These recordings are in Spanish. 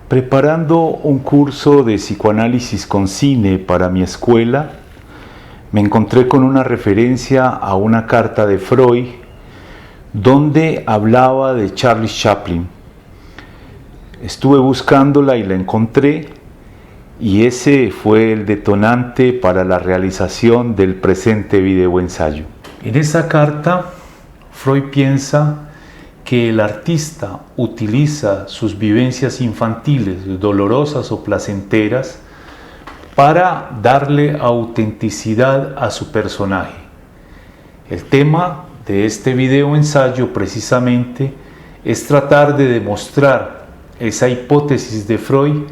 Preparando un curso de psicoanálisis con cine para mi escuela, me encontré con una referencia a una carta de Freud donde hablaba de Charles Chaplin. Estuve buscándola y la encontré, y ese fue el detonante para la realización del presente videoensayo. En esa carta, Freud piensa que el artista utiliza sus vivencias infantiles, dolorosas o placenteras, para darle autenticidad a su personaje. El tema de este videoensayo precisamente es tratar de demostrar esa hipótesis de Freud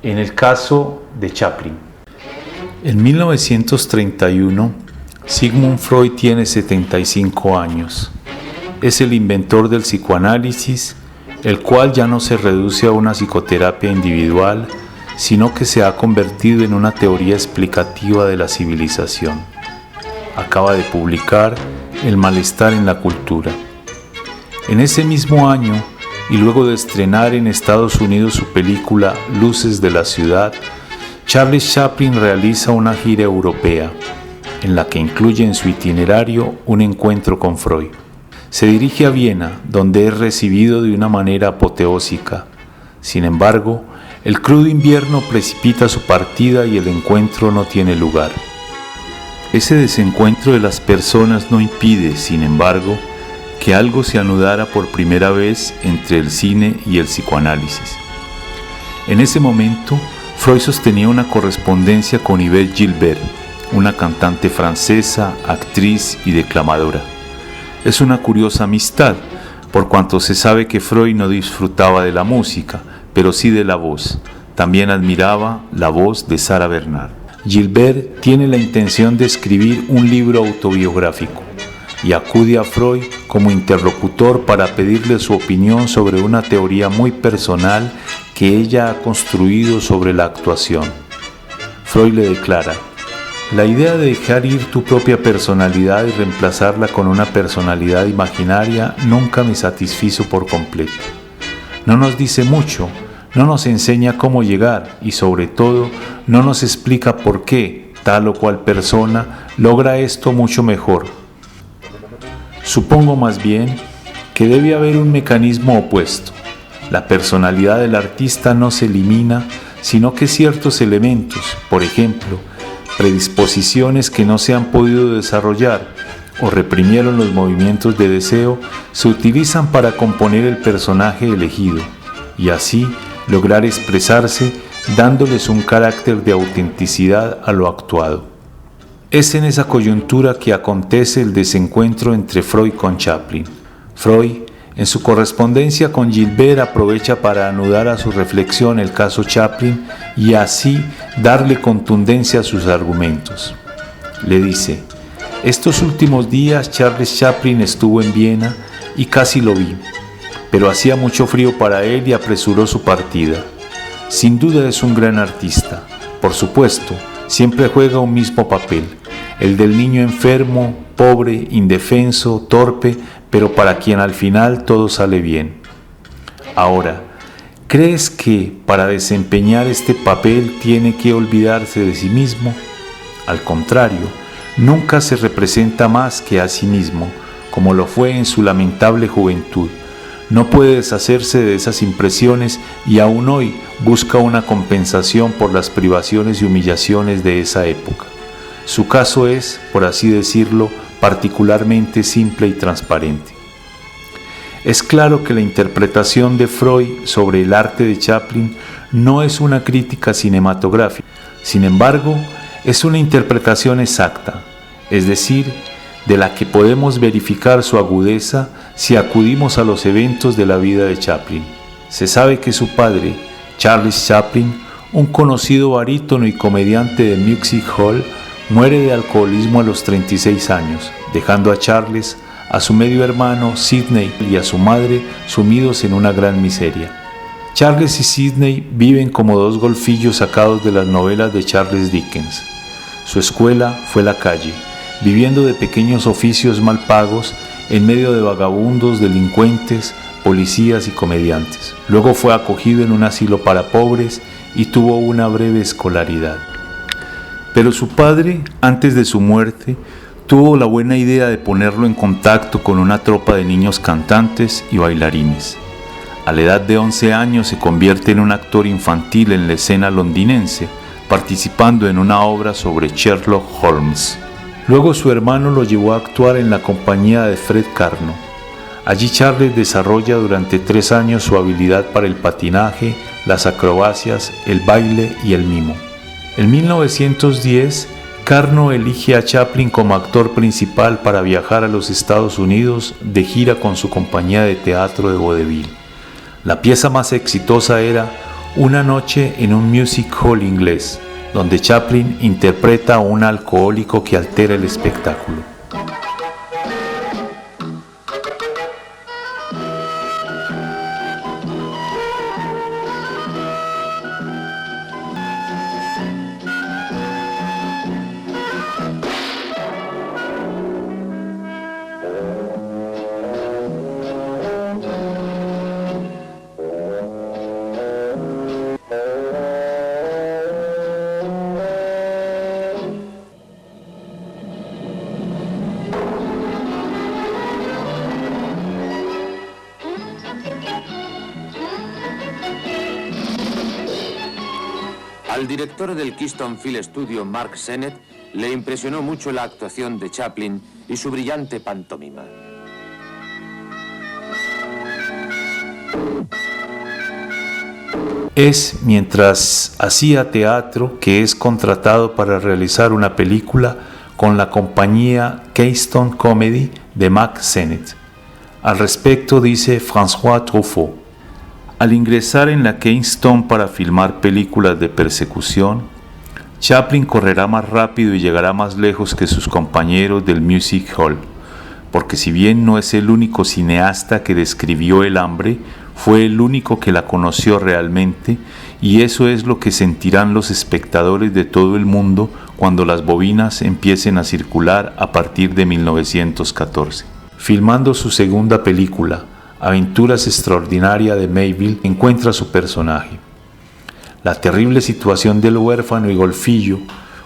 en el caso de Chaplin. En 1931, Sigmund Freud tiene 75 años. Es el inventor del psicoanálisis, el cual ya no se reduce a una psicoterapia individual, sino que se ha convertido en una teoría explicativa de la civilización. Acaba de publicar El malestar en la cultura. En ese mismo año, y luego de estrenar en Estados Unidos su película Luces de la ciudad, Charles Chaplin realiza una gira europea, en la que incluye en su itinerario un encuentro con Freud. Se dirige a Viena, donde es recibido de una manera apoteósica. Sin embargo, el crudo invierno precipita su partida y el encuentro no tiene lugar. Ese desencuentro de las personas no impide, sin embargo, que algo se anudara por primera vez entre el cine y el psicoanálisis. En ese momento, Freud sostenía una correspondencia con Yvette Gilbert, una cantante francesa, actriz y declamadora. Es una curiosa amistad, por cuanto se sabe que Freud no disfrutaba de la música, pero sí de la voz. También admiraba la voz de Sarah Bernhardt. Gilbert tiene la intención de escribir un libro autobiográfico y acude a Freud como interlocutor para pedirle su opinión sobre una teoría muy personal que ella ha construido sobre la actuación. Freud le declara: la idea de dejar ir tu propia personalidad y reemplazarla con una personalidad imaginaria nunca me satisfizo por completo. No nos dice mucho, no nos enseña cómo llegar y sobre todo no nos explica por qué tal o cual persona logra esto mucho mejor. Supongo más bien que debe haber un mecanismo opuesto. La personalidad del artista no se elimina, sino que ciertos elementos, por ejemplo, predisposiciones que no se han podido desarrollar o reprimieron los movimientos de deseo, se utilizan para componer el personaje elegido y así lograr expresarse dándoles un carácter de autenticidad a lo actuado. Es en esa coyuntura que acontece el desencuentro entre Freud con Chaplin. Freud, en su correspondencia con Gilbert, aprovecha para anudar a su reflexión el caso Chaplin y así darle contundencia a sus argumentos. Le dice: estos últimos días Charles Chaplin estuvo en Viena y casi lo vi, pero hacía mucho frío para él y apresuró su partida. Sin duda es un gran artista. Por supuesto, siempre juega un mismo papel, el del niño enfermo, pobre, indefenso, torpe, pero para quien al final todo sale bien. Ahora, ¿crees que para desempeñar este papel tiene que olvidarse de sí mismo? Al contrario, nunca se representa más que a sí mismo, como lo fue en su lamentable juventud. No puede deshacerse de esas impresiones y aún hoy busca una compensación por las privaciones y humillaciones de esa época. Su caso es, por así decirlo, particularmente simple y transparente. Es claro que la interpretación de Freud sobre el arte de Chaplin no es una crítica cinematográfica. Sin embargo, es una interpretación exacta, es decir, de la que podemos verificar su agudeza si acudimos a los eventos de la vida de Chaplin. Se sabe que su padre, Charles Chaplin, un conocido barítono y comediante de Music Hall, muere de alcoholismo a los 36 años, dejando a Charles, a su medio hermano Sidney y a su madre sumidos en una gran miseria. Charles y Sidney viven como dos golfillos sacados de las novelas de Charles Dickens. Su escuela fue la calle, viviendo de pequeños oficios mal pagos en medio de vagabundos, delincuentes, policías y comediantes. Luego fue acogido en un asilo para pobres y tuvo una breve escolaridad. Pero su padre, antes de su muerte, tuvo la buena idea de ponerlo en contacto con una tropa de niños cantantes y bailarines. A la edad de 11 años se convierte en un actor infantil en la escena londinense, participando en una obra sobre Sherlock Holmes. Luego su hermano lo llevó a actuar en la compañía de Fred Karno. Allí Charles desarrolla durante 3 años su habilidad para el patinaje, las acrobacias, el baile y el mimo. En 1910, Karno elige a Chaplin como actor principal para viajar a los Estados Unidos de gira con su compañía de teatro de vodevil. La pieza más exitosa era Una noche en un music hall inglés, donde Chaplin interpreta a un alcohólico que altera el espectáculo. Al director del Keystone Film Studio, Mark Sennett, le impresionó mucho la actuación de Chaplin y su brillante pantomima. Es mientras hacía teatro que es contratado para realizar una película con la compañía Keystone Comedy de Mark Sennett. Al respecto dice François Truffaut: al ingresar en la Keystone para filmar películas de persecución, Chaplin correrá más rápido y llegará más lejos que sus compañeros del Music Hall, porque si bien no es el único cineasta que describió el hambre, fue el único que la conoció realmente, y eso es lo que sentirán los espectadores de todo el mundo cuando las bobinas empiecen a circular a partir de 1914. Filmando su segunda película, Aventuras Extraordinarias de Mayville, encuentra su personaje. La terrible situación del huérfano y golfillo,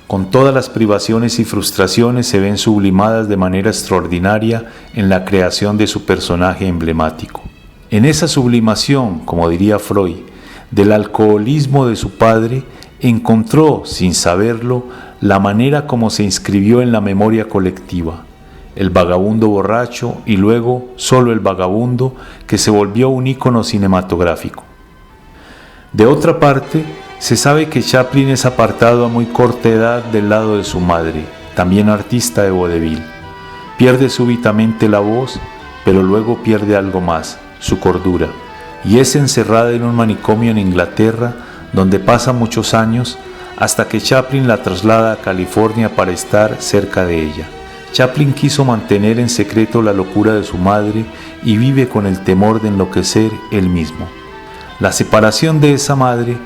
con todas las privaciones y frustraciones, se ven sublimadas de manera extraordinaria en la creación de su personaje emblemático. En esa sublimación, como diría Freud, del alcoholismo de su padre, encontró, sin saberlo, la manera como se inscribió en la memoria colectiva. El vagabundo borracho y luego solo el vagabundo, que se volvió un ícono cinematográfico. De otra parte, se sabe que Chaplin es apartado a muy corta edad del lado de su madre, también artista de vodevil. Pierde súbitamente la voz, pero luego pierde algo más, su cordura, y es encerrada en un manicomio en Inglaterra, donde pasa muchos años, hasta que Chaplin la traslada a California para estar cerca de ella. Chaplin quiso mantener en secreto la locura de su madre y vive con el temor de enloquecer él mismo. La separación de esa madre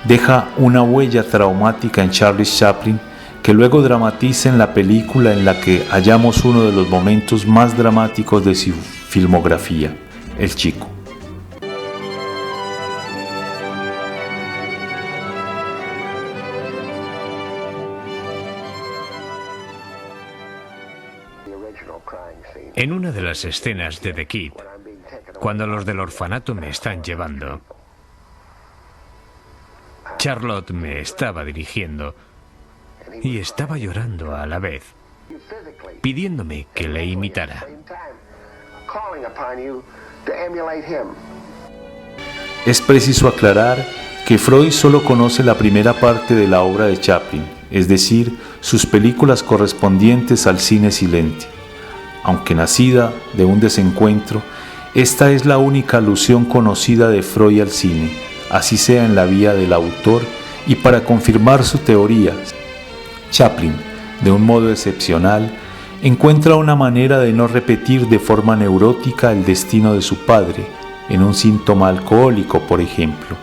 deja una huella traumática en Charles Chaplin, que luego dramatiza en la película en la que hallamos uno de los momentos más dramáticos de su filmografía, El Chico. En una de las escenas de The Kid, cuando los del orfanato me están llevando, Charlotte me estaba dirigiendo y estaba llorando a la vez, pidiéndome que le imitara. Es preciso aclarar que Freud solo conoce la primera parte de la obra de Chaplin, es decir, sus películas correspondientes al cine silente. Aunque nacida de un desencuentro, esta es la única alusión conocida de Freud al cine, así sea en la vía del autor, y para confirmar su teoría, Chaplin, de un modo excepcional, encuentra una manera de no repetir de forma neurótica el destino de su padre, en un síntoma alcohólico, por ejemplo.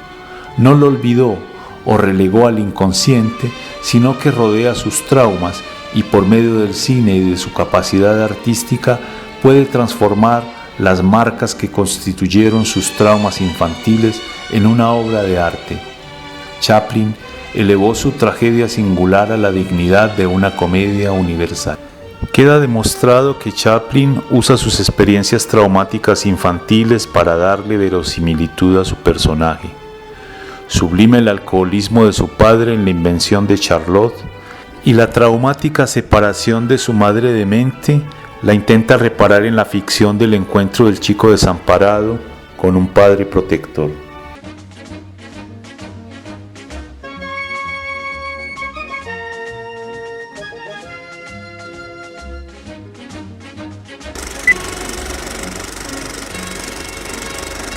No lo olvidó o relegó al inconsciente, sino que rodea sus traumas y por medio del cine y de su capacidad artística puede transformar las marcas que constituyeron sus traumas infantiles en una obra de arte. Chaplin elevó su tragedia singular a la dignidad de una comedia universal. Queda demostrado que Chaplin usa sus experiencias traumáticas infantiles para darle verosimilitud a su personaje. Sublima el alcoholismo de su padre en La invención de Charlotte y la traumática separación de su madre demente la intenta reparar en la ficción del encuentro del chico desamparado con un padre protector.